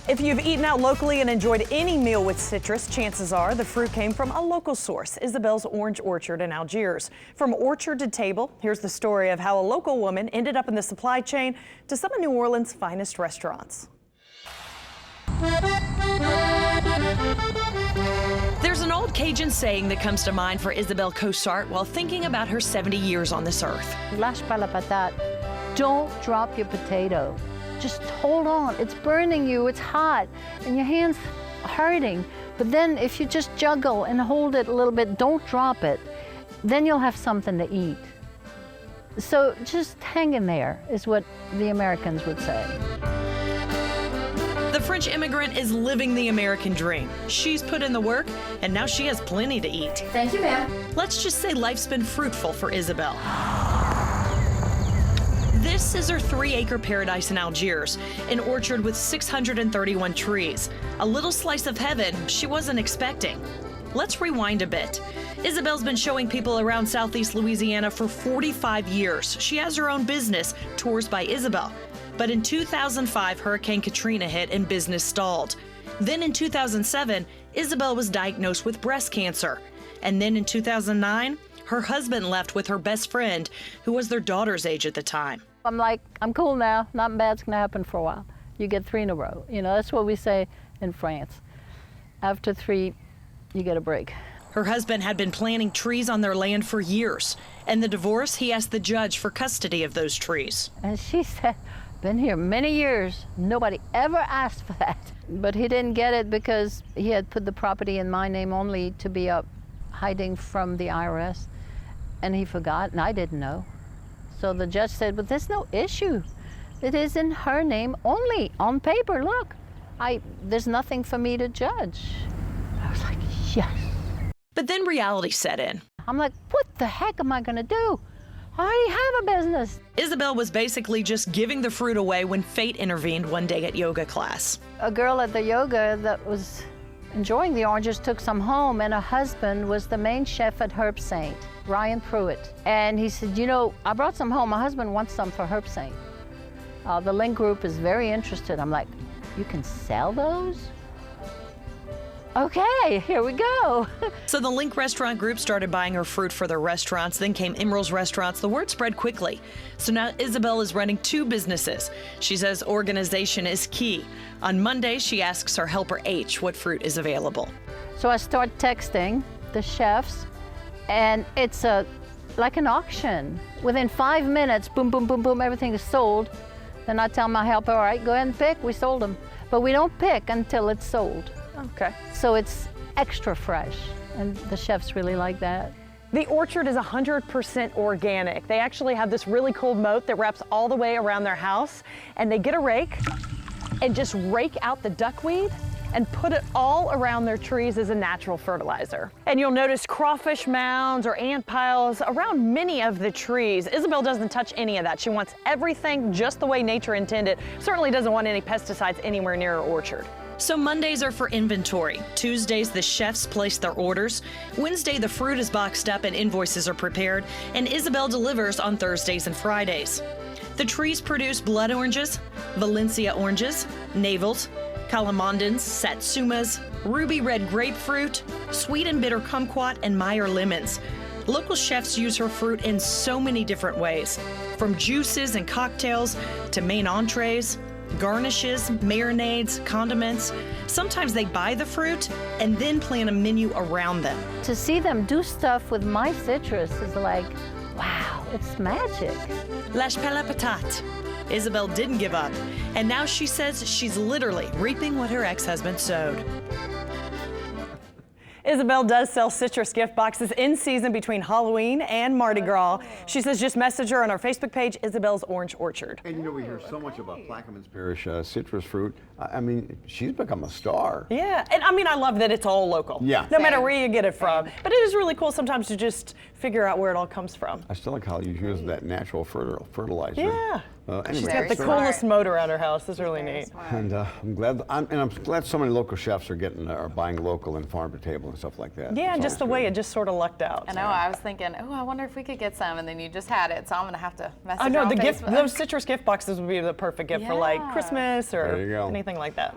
If you've eaten out locally and enjoyed any meal with citrus, chances are the fruit came from a local source, Isabelle's Orange Orchard in Algiers. From orchard to table, here's the story of how a local woman ended up in the supply chain to some of New Orleans' finest restaurants. There's an old Cajun saying that comes to mind for Isabelle Cossart while thinking about her 70 years on this earth. Lâche pas la patate. Don't drop your potato. Just hold on. It's burning you, it's hot, and your hand's hurting. But then if you just juggle and hold it a little bit, don't drop it, then you'll have something to eat. So just hang in there, is what the Americans would say. The French immigrant is living the American dream. She's put in the work, and now she has plenty to eat. Thank you, ma'am. Let's just say life's been fruitful for Isabelle. This is her 3-acre paradise in Algiers, an orchard with 631 trees. A little slice of heaven she wasn't expecting. Let's rewind a bit. Isabelle's been showing people around Southeast Louisiana for 45 years. She has her own business, Tours by Isabelle. But in 2005, Hurricane Katrina hit and business stalled. Then in 2007, Isabelle was diagnosed with breast cancer. And then in 2009, her husband left with her best friend, who was their daughter's age at the time. I'm like, I'm cool now, nothing bad's gonna happen for a while. You get 3 in a row. You know, that's what we say in France. After 3, you get a break. Her husband had been planting trees on their land for years. And the divorce, he asked the judge for custody of those trees. And she said, been here many years, nobody ever asked for that. But he didn't get it because he had put the property in my name only to be up hiding from the IRS. And he forgot, and I didn't know. So the judge said, but there's no issue. It is in her name only, on paper, look. There's nothing for me to judge. I was like, yes. But then reality set in. I'm like, what the heck am I gonna do? I already have a business. Isabelle was basically just giving the fruit away when fate intervened one day at yoga class. A girl at the yoga that was enjoying the oranges took some home, and her husband was the main chef at Herb Saint, Ryan Pruitt. And he said, you know, I brought some home. My husband wants some for Herb Saint. The Link Group is very interested. I'm like, you can sell those? Okay, here we go. So the Link Restaurant Group started buying her fruit for their restaurants, then came Emerald's Restaurants. The word spread quickly. So now Isabelle is running 2 businesses. She says organization is key. On Monday, she asks her helper H what fruit is available. So I start texting the chefs, and it's like an auction. Within 5 minutes, boom, boom, boom, boom, everything is sold. Then I tell my helper, all right, go ahead and pick, we sold them. But we don't pick until it's sold. Okay. So it's extra fresh, and the chefs really like that. The orchard is 100% organic. They actually have this really cool moat that wraps all the way around their house, and they get a rake and just rake out the duckweed and put it all around their trees as a natural fertilizer. And you'll notice crawfish mounds or ant piles around many of the trees. Isabelle doesn't touch any of that. She wants everything just the way nature intended. Certainly doesn't want any pesticides anywhere near her orchard. So Mondays are for inventory. Tuesdays, the chefs place their orders. Wednesday, the fruit is boxed up and invoices are prepared. And Isabelle delivers on Thursdays and Fridays. The trees produce blood oranges, Valencia oranges, navels, calamondins, satsumas, ruby red grapefruit, sweet and bitter kumquat, and Meyer lemons. Local chefs use her fruit in so many different ways, from juices and cocktails to main entrees, garnishes, marinades, condiments. Sometimes they buy the fruit and then plan a menu around them. To see them do stuff with my citrus is like, wow, it's magic. Lâche pas la patate. Isabelle didn't give up, and now she says she's literally reaping what her ex-husband sowed. Isabelle does sell citrus gift boxes in season between Halloween and Mardi Gras. She says just message her on our Facebook page, Isabelle's Orange Orchard. And you know, we hear so much about Plaquemines Parish citrus fruit. I mean, she's become a star. Yeah, and I mean, I love that it's all local. Yeah. No matter where you get it from. But it is really cool sometimes to just figure out where it all comes from. I still like how you use that natural fertilizer. Yeah. Anyway, She's got the coolest moat around her house. It's really neat. And I'm glad so many local chefs are buying local and farm to table and stuff like that. Yeah, and just the way it just sort of lucked out. I know. I was thinking, oh, I wonder if we could get some, and then you just had it, so I'm gonna have to message. I know her on the Facebook. those citrus gift boxes would be the perfect gift for like Christmas or anything like that.